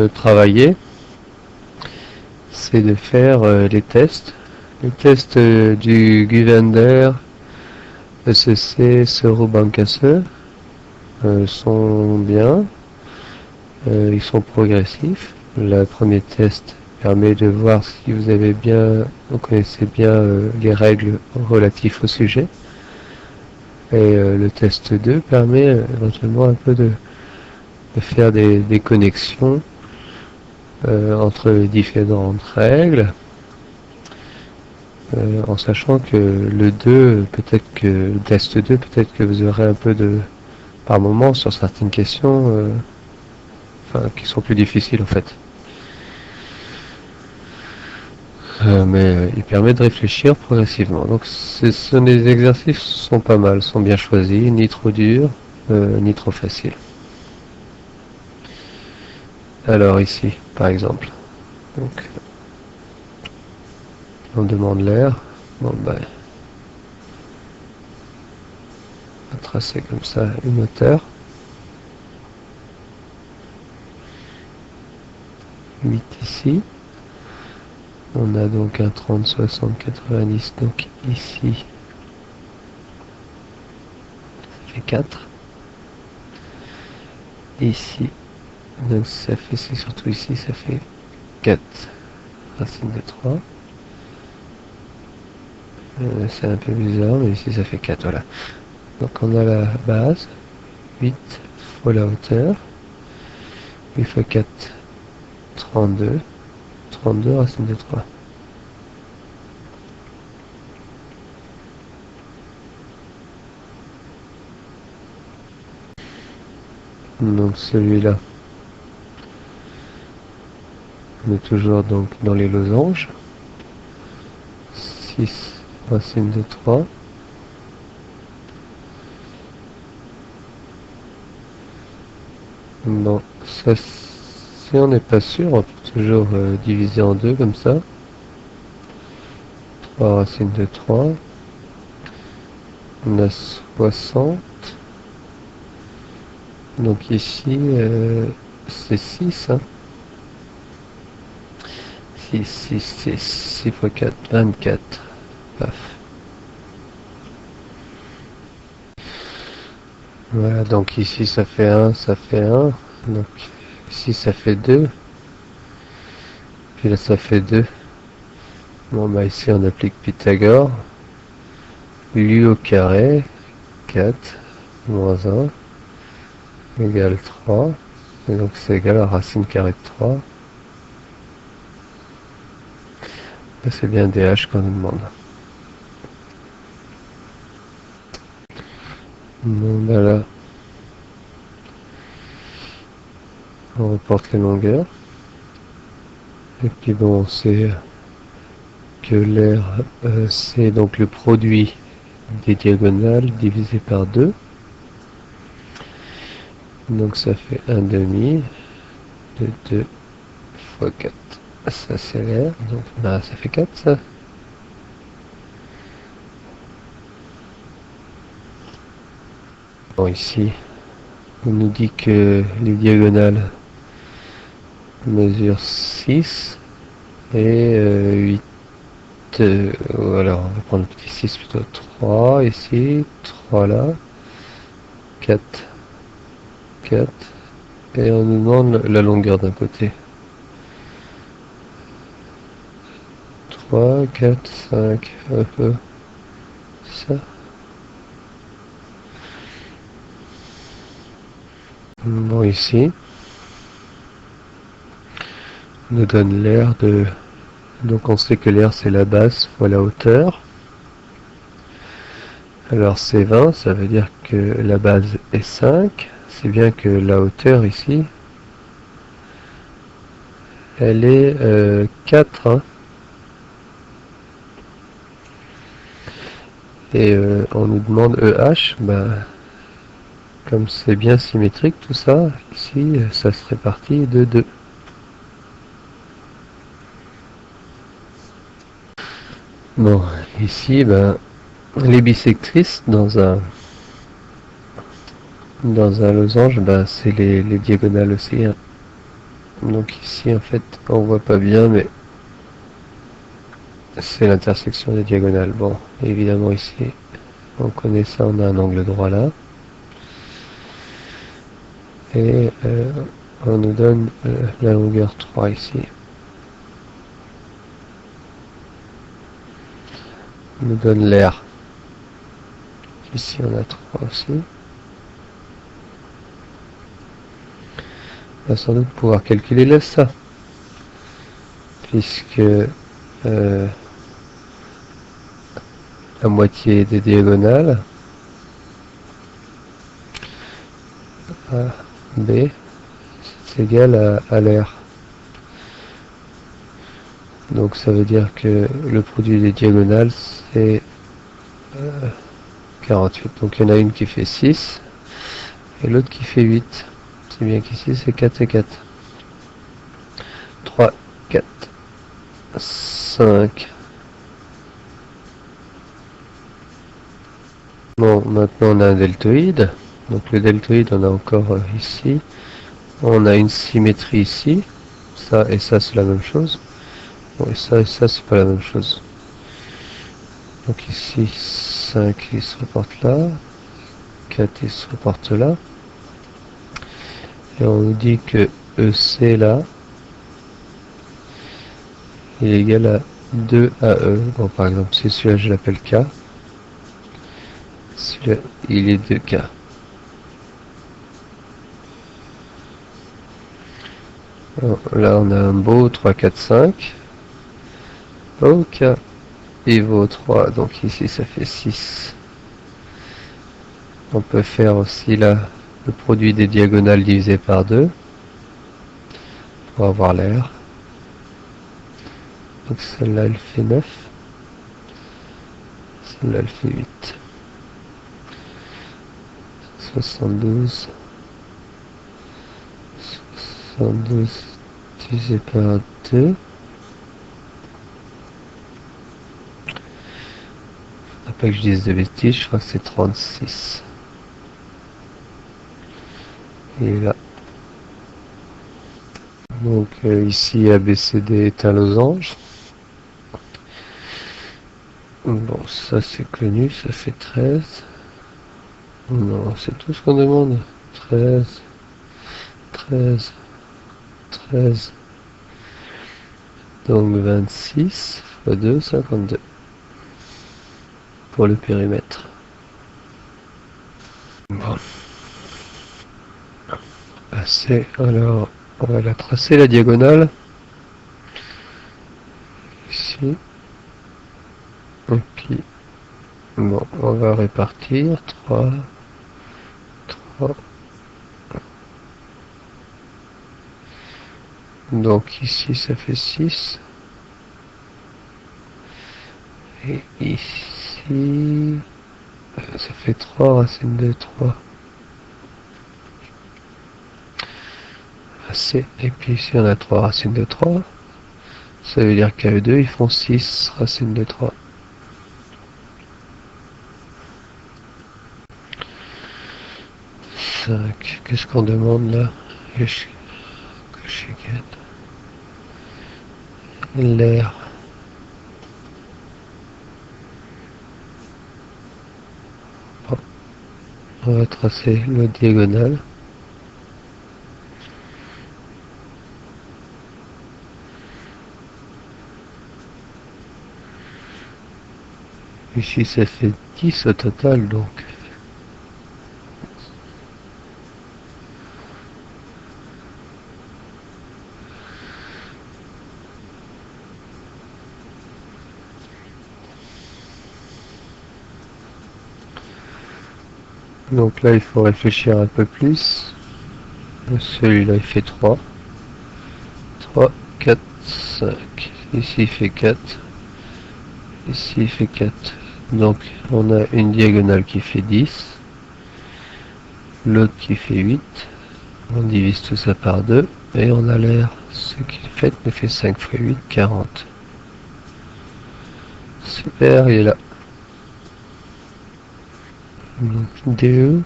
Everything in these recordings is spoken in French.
travailler, c'est de faire les tests. Les tests du Guvender, ECC, Sorobancasse sont bien, ils sont progressifs. Le premier test permet de voir si vous connaissez bien les règles relatives au sujet. Et le test 2 permet éventuellement un peu de faire des connexions entre différentes règles, en sachant que le test 2, peut-être que vous aurez un peu par moment sur certaines questions, qui sont plus difficiles en fait. Mais il permet de réfléchir progressivement. Donc les exercices sont pas mal, sont bien choisis, ni trop durs, ni trop faciles. Alors ici, par exemple, donc on demande l'air. Bon ben, on va tracer comme ça une hauteur. 8 ici. On a donc un 30, 60, 90, donc ici, ça fait 4. Ici, donc ça fait, c'est surtout ici, ça fait 4 racine de 3. C'est un peu bizarre, mais ici ça fait 4, voilà. Donc on a la base, 8 fois la hauteur, 8 fois 4, 32, 32 racine de 3. Donc celui-là, on est toujours donc dans les losanges. 6 racine de 3. Bon, ça, si on n'est pas sûr, on peut toujours diviser en deux comme ça. 3 racines de 3. On a 60. Donc ici, c'est 6. Hein. 6 fois 4, 24. Paf. Voilà, donc ici ça fait 1, ça fait 1. Donc ici ça fait 2. Puis là ça fait 2. Bon bah ici on applique Pythagore. U au carré, 4, moins 1, égale 3. Et donc c'est égal à racine carrée de 3. C'est bien DH qu'on nous demande. Bon ben là, on reporte les longueurs. Et puis bon, on sait que l'air, c'est donc le produit des diagonales divisé par 2. Donc ça fait 1 demi de 2 fois 4. Ça c'est l'air, donc là ça fait 4 ça. Bon ici, on nous dit que les diagonales mesurent 6 et 8. Alors on va prendre le petit 6 plutôt, 3 ici, 3 là, 4, 4, et on nous demande la longueur d'un côté. 3, 4, 5, un peu, ça. Bon ici, on nous donne l'air de... Donc on sait que l'air c'est la base fois la hauteur. Alors c'est 20, ça veut dire que la base est 5. C'est bien que la hauteur ici, elle est 4. Hein. Et on nous demande EH, bah, comme c'est bien symétrique tout ça, ici ça se répartit de 2. Bon, ici, ben, les bissectrices dans un losange, ben, c'est les diagonales aussi. Hein. Donc ici en fait on voit pas bien, mais c'est l'intersection des diagonales. Bon, évidemment ici on connaît ça, on a un angle droit là. Et on nous donne la longueur 3 ici. On nous donne l'air. Ici on a 3 aussi. On va sans doute pouvoir calculer ça. Puisque la moitié des diagonales A, B, c'est égal à l'air. Donc ça veut dire que le produit des diagonales c'est 48. Donc il y en a une qui fait 6 et l'autre qui fait 8. C'est bien qu'ici c'est 4 et 4. 3, 4, 5. Bon, maintenant on a un deltoïde. Donc le deltoïde on a encore ici. On a une symétrie ici. Ça et ça c'est la même chose. Bon, et ça c'est pas la même chose. Donc ici 5 il se reporte là. 4 il se reporte là. Et on nous dit que EC là il est égal à 2 AE. Bon, par exemple, si celui-là je l'appelle K, celui-là il est 2K. Alors, là on a un beau 3, 4, 5. OK. Il vaut 3, donc ici ça fait 6. On peut faire aussi là le produit des diagonales divisé par 2 pour avoir l'air. Donc celle-là elle fait 9. Celle-là elle fait 8. 72. 72 divisé par 2. Pas que je dise de bêtises, je crois que c'est 36. Et là. Donc ici ABCD est un losange. Bon, ça c'est connu, ça fait 13. Non, c'est tout ce qu'on demande. 13, 13, 13. Donc 26 fois 2, 52. Pour le périmètre. Bon. Assez. Alors, on va la tracer la diagonale. Ici. Et puis, bon, on va répartir. 3, 3. Donc ici, ça fait 6. Et ici, ça fait 3 racines de 3. Assez. Et puis ici, on a 3 racines de 3. Ça veut dire qu'à eux deux, ils font 6 racines de 3. Qu'est-ce qu'on demande là? L'air. Bon. On va tracer le diagonale. Ici ça fait 10 au total donc. Donc là il faut réfléchir un peu plus. Celui-là il fait 3. 3, 4, 5. Ici il fait 4. Ici il fait 4. Donc on a une diagonale qui fait 10. L'autre qui fait 8. On divise tout ça par 2. Et on a l'air. Ce qu'il fait me fait 5 fois 8, 40. Super, il est là. Donc DE.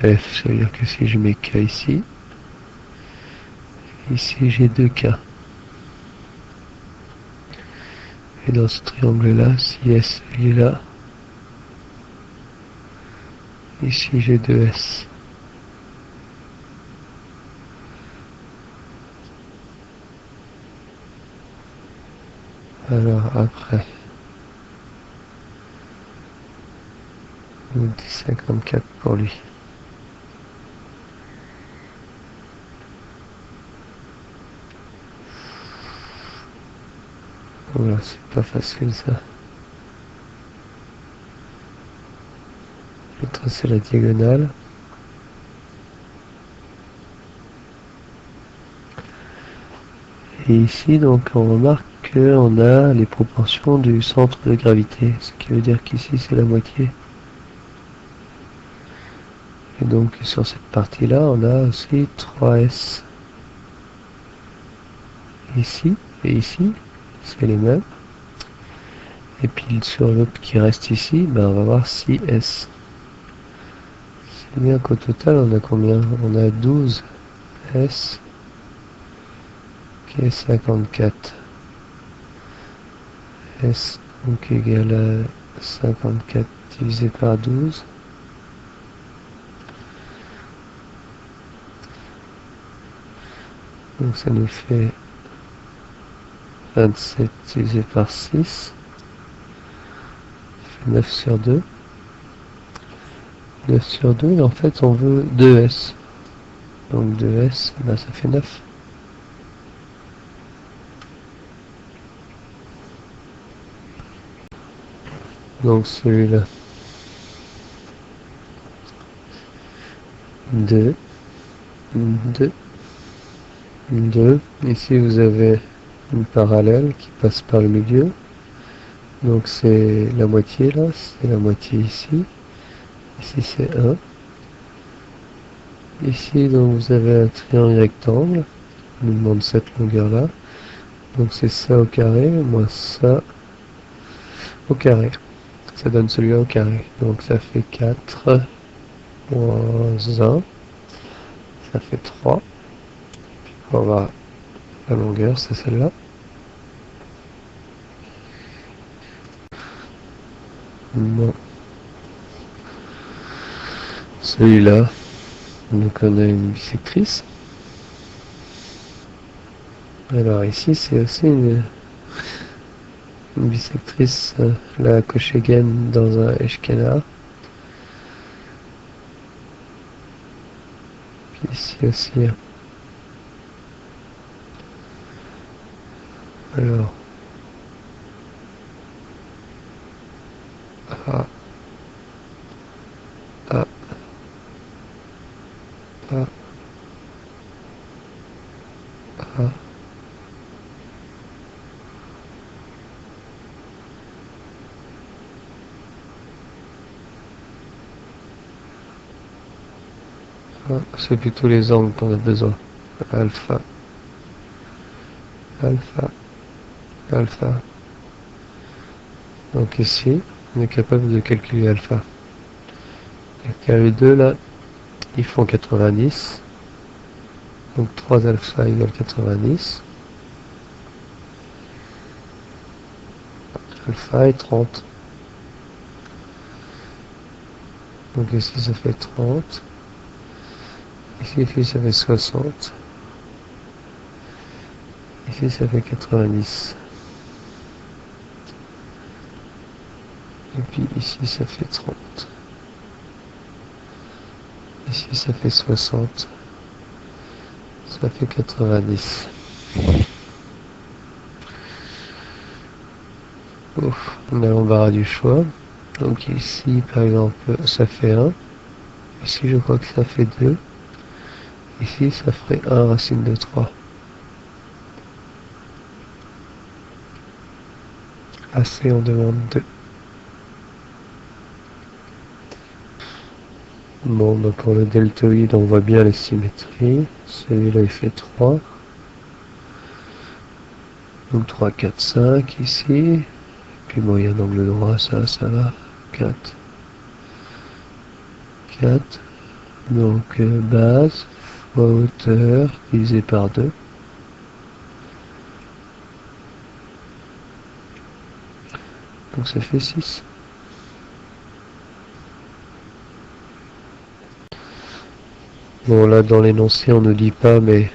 F, ça veut dire que si je mets K ici, Ici j'ai 2K. Et dans ce triangle-là, si S il est là, ici j'ai 2S. Alors après, on dit 54 pour lui. Voilà, c'est pas facile ça. Je vais tracer la diagonale. Et ici, donc, on remarque qu'on a les proportions du centre de gravité, ce qui veut dire qu'ici, c'est la moitié. Et donc, sur cette partie-là, on a aussi 3S. Ici et ici, c'est les mêmes. Et puis, sur l'autre qui reste ici, ben, on va voir 6S. C'est bien qu'au total, on a combien? On a 12S. Qui est 54. S donc égal à 54 divisé par 12. Donc ça nous fait 27 divisé par 6. Ça fait 9 sur 2. 9 sur 2, et en fait on veut 2S. Donc 2S, ben ça fait 9. Donc celui-là. 2. 2. 2. Ici vous avez une parallèle qui passe par le milieu. Donc c'est la moitié là, c'est la moitié ici. Ici c'est 1. Ici donc vous avez un triangle rectangle. On nous demande cette longueur là. Donc c'est ça au carré moins ça au carré. Ça donne celui-là au carré. Donc ça fait 4 moins 1. Ça fait 3. On va voir la longueur, c'est celle-là. Bon. Celui-là, donc on a une bisectrice. Alors ici c'est aussi une bisectrice, la Cochegen dans un Eshkenar. Puis ici aussi. Alors. A. A. A. A. C'est plutôt les angles qu'on a besoin. Alpha. Alpha. Alpha. Donc ici, on est capable de calculer alpha. Les 2 là, ils font 90. Donc 3 alpha égale 90. Alpha est 30. Donc ici ça fait 30. Ici ça fait 60. Ici ça fait 90. Et puis ici ça fait 30. Ici ça fait 60. Ça fait 90. Ouf, on a l'embarras du choix. Donc ici par exemple ça fait 1. Ici je crois que ça fait 2. Ici ça ferait 1 racine de 3. AC on demande 2. Bon, bah pour le deltoïde, on voit bien les symétries. Celui-là, il fait 3. Donc 3, 4, 5 ici. Puis bon, il y a un angle droit, ça va. 4. 4. Donc base fois hauteur divisé par 2. Donc ça fait 6. Bon, là, dans l'énoncé, on ne dit pas, mais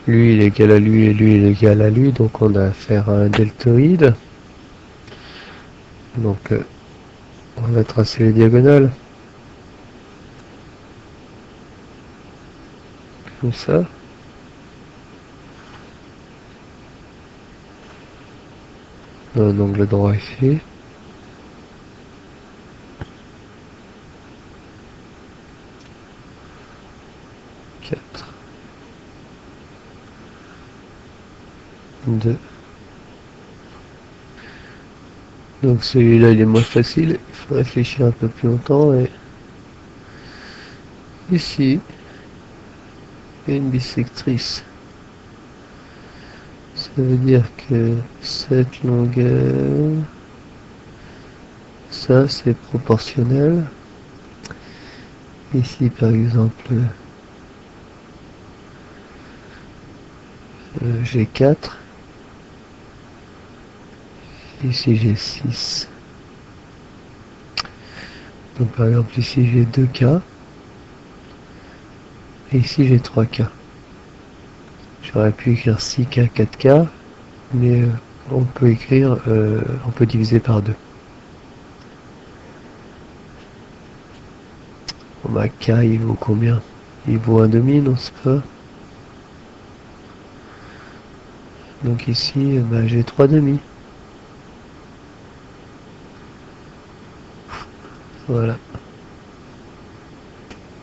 lui, il est égal à lui et lui, il est égal à lui. Donc on a affaire à un deltoïde. Donc on va tracer les diagonales. Comme ça. Un angle droit ici. Quatre. 2. Donc celui-là, il est moins facile. Il faut réfléchir un peu plus longtemps. Et ici, il y a une bisectrice. Ça veut dire que cette longueur, ça c'est proportionnel. Ici par exemple, j'ai 4. Ici j'ai 6. Donc par exemple ici j'ai 2K. Et ici j'ai 3K. J'aurais pu écrire 6K, 4K. Mais on peut écrire, on peut diviser par 2. Bon bah K il vaut combien? Il vaut un demi, non c'est pas? Donc ici bah, j'ai 3 demi. Voilà.